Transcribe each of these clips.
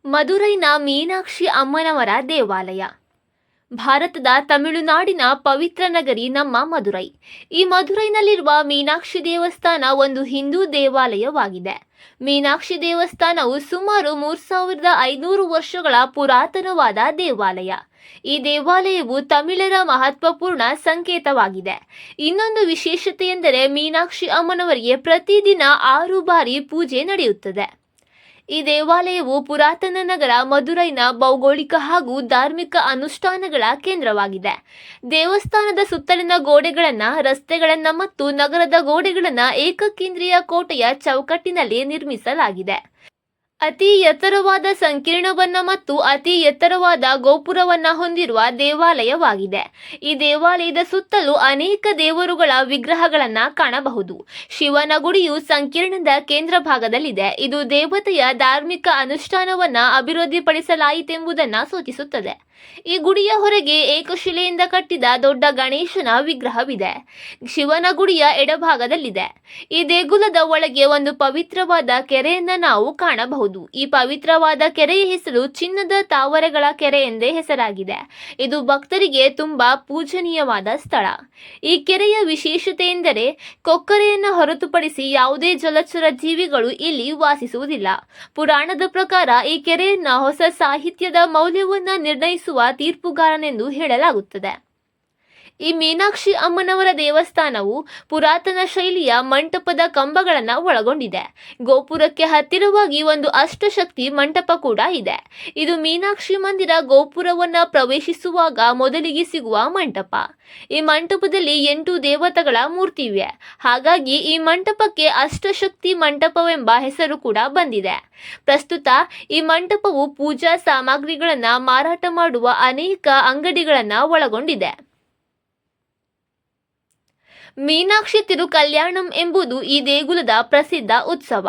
ಮದುರೈನ ಮೀನಾಕ್ಷಿ ಅಮ್ಮನವರ ದೇವಾಲಯ. ಭಾರತದ ತಮಿಳುನಾಡಿನ ಪವಿತ್ರ ನಗರಿ ನಮ್ಮ ಮದುರೈ. ಈ ಮದುರೈನಲ್ಲಿರುವ ಮೀನಾಕ್ಷಿ ದೇವಸ್ಥಾನ ಒಂದು ಹಿಂದೂ ದೇವಾಲಯವಾಗಿದೆ. ಮೀನಾಕ್ಷಿ ದೇವಸ್ಥಾನವು ಸುಮಾರು 3500 ವರ್ಷಗಳ ಪುರಾತನವಾದ ದೇವಾಲಯ. ಈ ದೇವಾಲಯವು ತಮಿಳರ ಮಹತ್ವಪೂರ್ಣ ಸಂಕೇತವಾಗಿದೆ. ಇನ್ನೊಂದು ವಿಶೇಷತೆ ಎಂದರೆ ಮೀನಾಕ್ಷಿ ಅಮ್ಮನವರಿಗೆ ಪ್ರತಿದಿನ 6 ಬಾರಿ ಪೂಜೆ ನಡೆಯುತ್ತದೆ. ಈ ದೇವಾಲಯವು ಪುರಾತನ ನಗರ ಮದುರೈನ ಭೌಗೋಳಿಕ ಹಾಗೂ ಧಾರ್ಮಿಕ ಅನುಷ್ಠಾನಗಳ ಕೇಂದ್ರವಾಗಿದೆ. ದೇವಸ್ಥಾನದ ಸುತ್ತಲಿನ ಗೋಡೆಗಳನ್ನು, ರಸ್ತೆಗಳನ್ನು ಮತ್ತು ನಗರದ ಗೋಡೆಗಳನ್ನು ಏಕಕೇಂದ್ರೀಯ ಕೋಟೆಯ ಚೌಕಟ್ಟಿನಲ್ಲಿ ನಿರ್ಮಿಸಲಾಗಿದೆ. ಅತಿ ಎತ್ತರವಾದ ಸಂಕೀರ್ಣವನ್ನ ಮತ್ತು ಅತಿ ಎತ್ತರವಾದ ಗೋಪುರವನ್ನ ಹೊಂದಿರುವ ದೇವಾಲಯವಾಗಿದೆ. ಈ ದೇವಾಲಯದ ಸುತ್ತಲೂ ಅನೇಕ ದೇವರುಗಳ ವಿಗ್ರಹಗಳನ್ನ ಕಾಣಬಹುದು. ಶಿವನ ಗುಡಿಯು ಸಂಕೀರ್ಣದ ಕೇಂದ್ರ ಭಾಗದಲ್ಲಿದೆ. ಇದು ದೇವತೆಯ ಧಾರ್ಮಿಕ ಅನುಷ್ಠಾನವನ್ನ ಅಭಿವೃದ್ಧಿಪಡಿಸಲಾಯಿತೆಂಬುದನ್ನು ಸೂಚಿಸುತ್ತದೆ. ಈ ಗುಡಿಯ ಹೊರಗೆ ಏಕಶಿಲೆಯಿಂದ ಕಟ್ಟಿದ ದೊಡ್ಡ ಗಣೇಶನ ವಿಗ್ರಹವಿದೆ. ಶಿವನ ಗುಡಿಯ ಎಡಭಾಗದಲ್ಲಿದೆ. ಈ ದೇಗುಲದ ಒಳಗೆ ಒಂದು ಪವಿತ್ರವಾದ ಕೆರೆಯನ್ನ ನಾವು ಕಾಣಬಹುದು. ಈ ಪವಿತ್ರವಾದ ಕೆರೆಯ ಹೆಸರು ಚಿನ್ನದ ತಾವರೆಗಳ ಕೆರೆ ಎಂದೇ ಹೆಸರಾಗಿದೆ. ಇದು ಭಕ್ತರಿಗೆ ತುಂಬಾ ಪೂಜನೀಯವಾದ ಸ್ಥಳ. ಈ ಕೆರೆಯ ವಿಶೇಷತೆ ಎಂದರೆ ಕೊಕ್ಕರೆಯನ್ನು ಹೊರತುಪಡಿಸಿ ಯಾವುದೇ ಜಲಚರ ಜೀವಿಗಳು ಇಲ್ಲಿ ವಾಸಿಸುವುದಿಲ್ಲ. ಪುರಾಣದ ಪ್ರಕಾರ ಈ ಕೆರೆಯನ್ನ ಹೊಸ ಸಾಹಿತ್ಯದ ಮೌಲ್ಯವನ್ನ ನಿರ್ಣಯಿಸುವ ತೀರ್ಪುಗಾರನೆಂದು ಹೇಳಲಾಗುತ್ತದೆ. ಈ ಮೀನಾಕ್ಷಿ ಅಮ್ಮನವರ ದೇವಸ್ಥಾನವು ಪುರಾತನ ಶೈಲಿಯ ಮಂಟಪದ ಕಂಬಗಳನ್ನು ಒಳಗೊಂಡಿದೆ. ಗೋಪುರಕ್ಕೆ ಹತ್ತಿರವಾಗಿ ಒಂದು ಅಷ್ಟಶಕ್ತಿ ಮಂಟಪ ಕೂಡ ಇದೆ. ಇದು ಮೀನಾಕ್ಷಿ ಮಂದಿರ ಗೋಪುರವನ್ನು ಪ್ರವೇಶಿಸುವಾಗ ಮೊದಲಿಗೆ ಸಿಗುವ ಮಂಟಪ. ಈ ಮಂಟಪದಲ್ಲಿ 8 ದೇವತೆಗಳ ಮೂರ್ತಿ ಇವೆ. ಹಾಗಾಗಿ ಈ ಮಂಟಪಕ್ಕೆ ಅಷ್ಟಶಕ್ತಿ ಮಂಟಪವೆಂಬ ಹೆಸರು ಕೂಡ ಬಂದಿದೆ. ಪ್ರಸ್ತುತ ಈ ಮಂಟಪವು ಪೂಜಾ ಸಾಮಗ್ರಿಗಳನ್ನು ಮಾರಾಟ ಮಾಡುವ ಅನೇಕ ಅಂಗಡಿಗಳನ್ನು ಒಳಗೊಂಡಿದೆ. ಮೀನಾಕ್ಷಿ ತಿರುಕಲ್ಯಾಣಂ ಎಂಬುದು ಈ ದೇಗುಲದ ಪ್ರಸಿದ್ಧ ಉತ್ಸವ.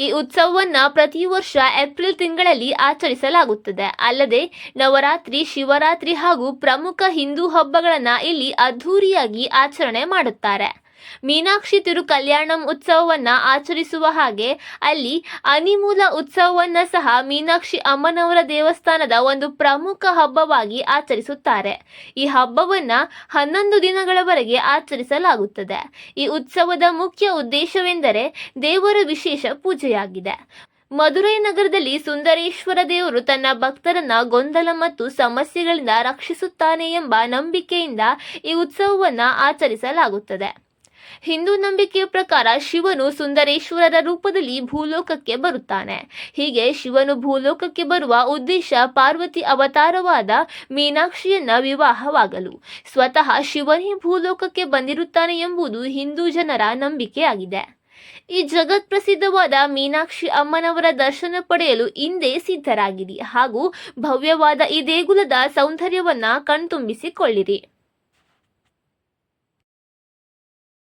ಈ ಉತ್ಸವವನ್ನು ಪ್ರತಿ ವರ್ಷ ಏಪ್ರಿಲ್ ತಿಂಗಳಲ್ಲಿ ಆಚರಿಸಲಾಗುತ್ತದೆ. ಅಲ್ಲದೆ ನವರಾತ್ರಿ, ಶಿವರಾತ್ರಿ ಹಾಗೂ ಪ್ರಮುಖ ಹಿಂದೂ ಹಬ್ಬಗಳನ್ನು ಇಲ್ಲಿ ಅದ್ಧೂರಿಯಾಗಿ ಆಚರಣೆ ಮಾಡುತ್ತಾರೆ. ಮೀನಾಕ್ಷಿ ತಿರುಕಲ್ಯಾಣಂ ಉತ್ಸವವನ್ನು ಆಚರಿಸುವ ಹಾಗೆ ಅಲ್ಲಿ ಅನಿಮೂಲ ಉತ್ಸವವನ್ನು ಸಹ ಮೀನಾಕ್ಷಿ ಅಮ್ಮನವರ ದೇವಸ್ಥಾನದ ಒಂದು ಪ್ರಮುಖ ಹಬ್ಬವಾಗಿ ಆಚರಿಸುತ್ತಾರೆ. ಈ ಹಬ್ಬವನ್ನು 11 ದಿನಗಳವರೆಗೆ ಆಚರಿಸಲಾಗುತ್ತದೆ. ಈ ಉತ್ಸವದ ಮುಖ್ಯ ಉದ್ದೇಶವೆಂದರೆ ದೇವರ ವಿಶೇಷ ಪೂಜೆಯಾಗಿದೆ. ಮದುರೈ ನಗರದಲ್ಲಿ ಸುಂದರೇಶ್ವರ ದೇವರು ತನ್ನ ಭಕ್ತರನ್ನ ಗೊಂದಲ ಮತ್ತು ಸಮಸ್ಯೆಗಳಿಂದ ರಕ್ಷಿಸುತ್ತಾನೆ ಎಂಬ ನಂಬಿಕೆಯಿಂದ ಈ ಉತ್ಸವವನ್ನು ಆಚರಿಸಲಾಗುತ್ತದೆ. ಹಿಂದೂ ನಂಬಿಕೆಯ ಪ್ರಕಾರ ಶಿವನು ಸುಂದರೇಶ್ವರರ ರೂಪದಲ್ಲಿ ಭೂಲೋಕಕ್ಕೆ ಬರುತ್ತಾನೆ. ಹೀಗೆ ಶಿವನು ಭೂಲೋಕಕ್ಕೆ ಬರುವ ಉದ್ದೇಶ ಪಾರ್ವತಿ ಅವತಾರವಾದ ಮೀನಾಕ್ಷಿಯನ್ನ ವಿವಾಹವಾಗಲು. ಸ್ವತಃ ಶಿವನೇ ಭೂಲೋಕಕ್ಕೆ ಬಂದಿರುತ್ತಾನೆ ಎಂಬುದು ಹಿಂದೂ ಜನರ ನಂಬಿಕೆಯಾಗಿದೆ. ಈ ಜಗತ್ ಪ್ರಸಿದ್ಧವಾದ ಮೀನಾಕ್ಷಿ ಅಮ್ಮನವರ ದರ್ಶನ ಪಡೆಯಲು ಹಿಂದೆ ಸಿದ್ಧರಾಗಿರಿ ಹಾಗೂ ಭವ್ಯವಾದ ಈ ದೇಗುಲದ ಸೌಂದರ್ಯವನ್ನ ಕಣ್ತುಂಬಿಸಿಕೊಳ್ಳಿರಿ.